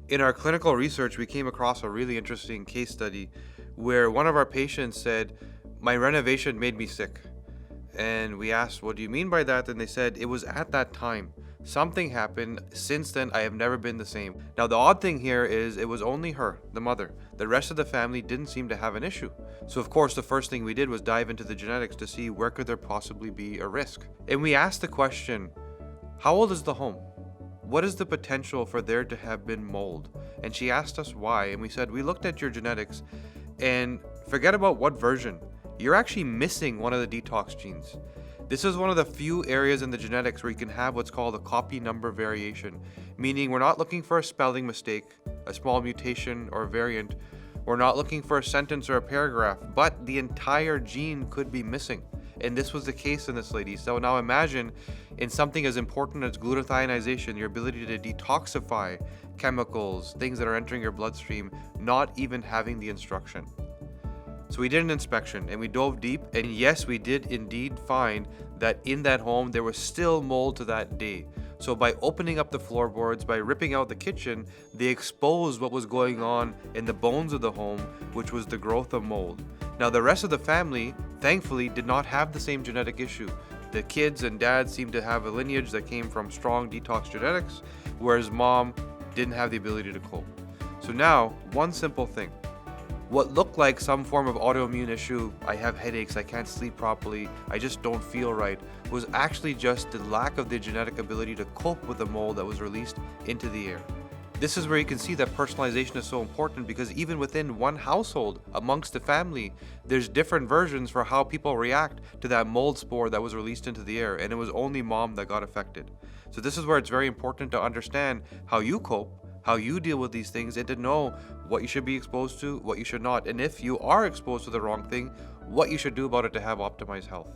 In our clinical research, we came across a really interesting case study where one of our patients said, "My renovation made me sick." And we asked, "What do you mean by that?" And they said, "It was at that time. Something happened. Since then, I have never been the same." Now, the odd thing here is it was only her, the mother. The rest of the family didn't seem to have an issue. So, of course, the first thing we did was dive into the genetics to see where could there possibly be a risk. And we asked the question, how old is the home? What is the potential for there to have been mold? And she asked us why. And we said, we looked at your genetics and forget about what version. You're actually missing one of the detox genes. This is one of the few areas in the genetics where you can have what's called a copy number variation, meaning we're not looking for a spelling mistake, a small mutation or variant. We're not looking for a sentence or a paragraph, but the entire gene could be missing. And this was the case in this lady. So now imagine in something as important as glutathionization, your ability to detoxify chemicals, things that are entering your bloodstream, not even having the instruction. So we did an inspection and we dove deep, and yes, we did indeed find that in that home there was still mold to that day. So by opening up the floorboards, by ripping out the kitchen, they exposed what was going on in the bones of the home, which was the growth of mold. Now the rest of the family, thankfully, did not have the same genetic issue. The kids and dad seemed to have a lineage that came from strong detox genetics, whereas mom didn't have the ability to cope. So now, one simple thing. What looked like some form of autoimmune issue, I have headaches, I can't sleep properly, I just don't feel right, was actually just the lack of the genetic ability to cope with the mold that was released into the air. This is where you can see that personalization is so important, because even within one household, amongst the family, there's different versions for how people react to that mold spore that was released into the air, and it was only mom that got affected. So this is where it's very important to understand how you cope, how you deal with these things, and to know what you should be exposed to, what you should not, and if you are exposed to the wrong thing, what you should do about it to have optimized health.